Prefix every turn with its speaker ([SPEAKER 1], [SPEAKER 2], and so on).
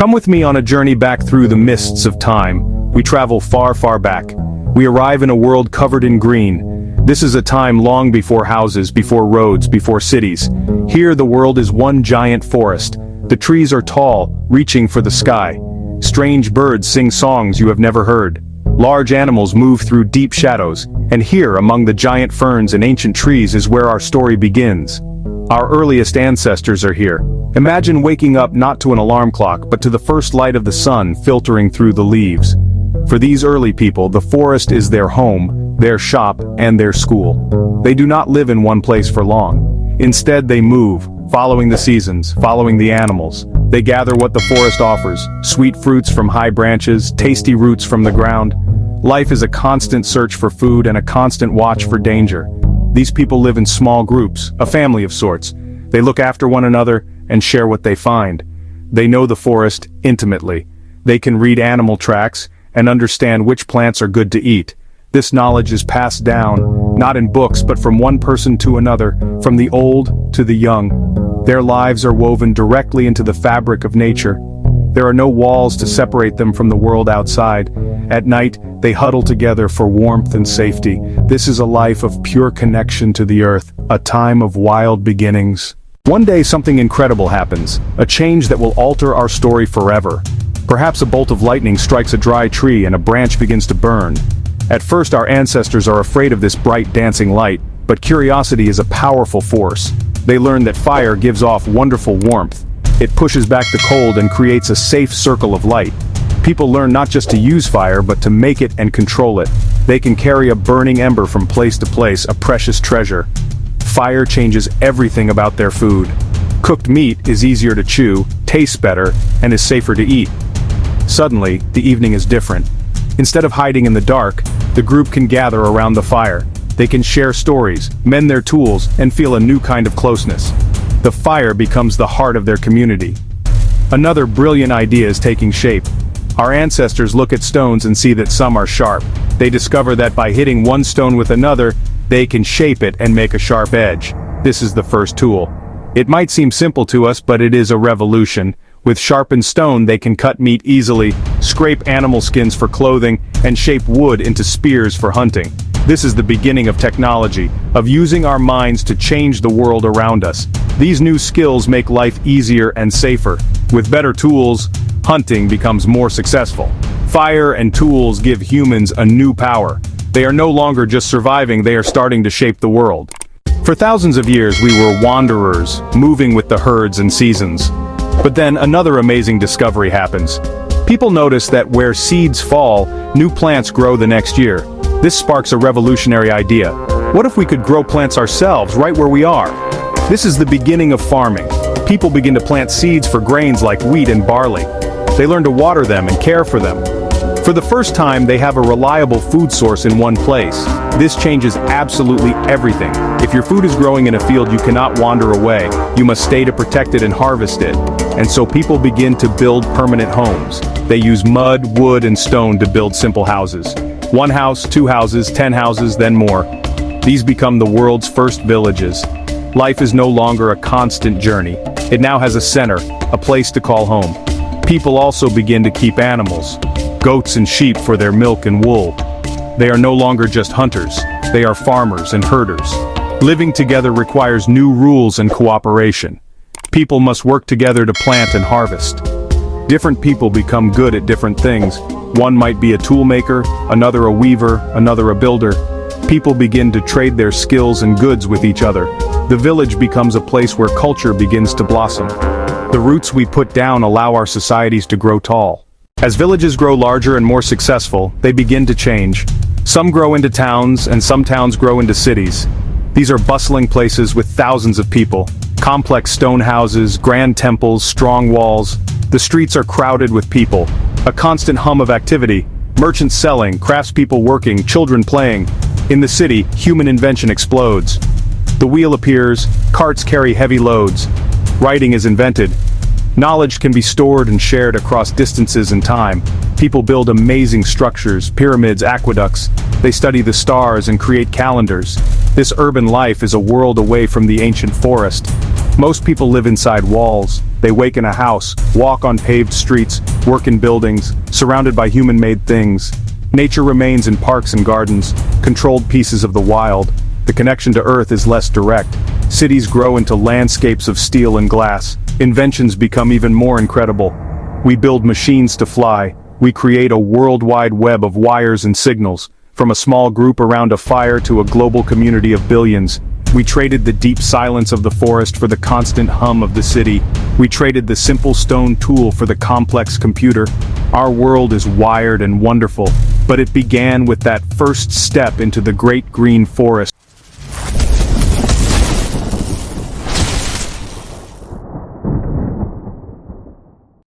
[SPEAKER 1] Come with me on a journey back through the mists of time. We travel far, far back. We arrive in a world covered in green. This is a time long before houses, before roads, before cities. Here the world is one giant forest. The trees are tall, reaching for the sky. Strange birds sing songs you have never heard. Large animals move through deep shadows, and here among the giant ferns and ancient trees is where our story begins. Our earliest ancestors are here. Imagine waking up not to an alarm clock but to the first light of the sun filtering through the leaves. For these early people, the forest is their home, their shop, and their school. They do not live in one place for long. Instead they move, following the seasons, following the animals. They gather what the forest offers, sweet fruits from high branches, tasty roots from the ground. Life is a constant search for food and a constant watch for danger. These people live in small groups, a family of sorts. They look after one another and share what they find. They know the forest intimately. They can read animal tracks and understand which plants are good to eat. This knowledge is passed down, not in books but from one person to another, from the old to the young. Their lives are woven directly into the fabric of nature. There are no walls to separate them from the world outside. At night, they huddle together for warmth and safety. This is a life of pure connection to the earth, a time of wild beginnings. One day something incredible happens, a change that will alter our story forever. Perhaps a bolt of lightning strikes a dry tree and a branch begins to burn. At first our ancestors are afraid of this bright dancing light, but curiosity is a powerful force. They learn that fire gives off wonderful warmth. It pushes back the cold and creates a safe circle of light. People learn not just to use fire but to make it and control it. They can carry a burning ember from place to place, a precious treasure. Fire changes everything about their food. Cooked meat is easier to chew, tastes better, and is safer to eat. Suddenly, the evening is different. Instead of hiding in the dark, the group can gather around the fire. They can share stories, mend their tools, and feel a new kind of closeness. The fire becomes the heart of their community. Another brilliant idea is taking shape. Our ancestors look at stones and see that some are sharp. They discover that by hitting one stone with another, they can shape it and make a sharp edge. This is the first tool. It might seem simple to us, but it is a revolution. With sharpened stone they can cut meat easily, scrape animal skins for clothing, and shape wood into spears for hunting. This is the beginning of technology, of using our minds to change the world around us. These new skills make life easier and safer. With better tools, hunting becomes more successful. Fire and tools give humans a new power. They are no longer just surviving, they are starting to shape the world. For thousands of years we were wanderers, moving with the herds and seasons. But then another amazing discovery happens. People notice that where seeds fall, new plants grow the next year. This sparks a revolutionary idea. What if we could grow plants ourselves right where we are? This is the beginning of farming. People begin to plant seeds for grains like wheat and barley. They learn to water them and care for them. For the first time, they have a reliable food source in one place. This changes absolutely everything. If your food is growing in a field, you cannot wander away. You must stay to protect it and harvest it. And so people begin to build permanent homes. They use mud, wood, and stone to build simple houses. 1 house, 2 houses, 10 houses, then more. These become the world's first villages. Life is no longer a constant journey. It now has a center, a place to call home. People also begin to keep animals, goats and sheep for their milk and wool. They are no longer just hunters, they are farmers and herders. Living together requires new rules and cooperation. People must work together to plant and harvest. Different people become good at different things. One might be a tool maker, another a weaver, another a builder. People begin to trade their skills and goods with each other. The village becomes a place where culture begins to blossom. The roots we put down allow our societies to grow tall. As villages grow larger and more successful, they begin to change. Some grow into towns, and some towns grow into cities. These are bustling places with thousands of people. Complex stone houses, grand temples, strong walls. The streets are crowded with people. A constant hum of activity. Merchants selling, craftspeople working, children playing. In the city, human invention explodes. The wheel appears, carts carry heavy loads. Writing is invented. Knowledge can be stored and shared across distances and time. People build amazing structures, pyramids, aqueducts. They study the stars and create calendars. This urban life is a world away from the ancient forest. Most people live inside walls. They wake in a house, walk on paved streets, work in buildings, surrounded by human-made things. Nature remains in parks and gardens, controlled pieces of the wild. The connection to Earth is less direct. Cities grow into landscapes of steel and glass. Inventions become even more incredible. We build machines to fly. We create a worldwide web of wires and signals. From a small group around a fire to a global community of billions. We traded the deep silence of the forest for the constant hum of the city. We traded the simple stone tool for the complex computer. Our world is wired and wonderful, but it began with that first step into the great green forest.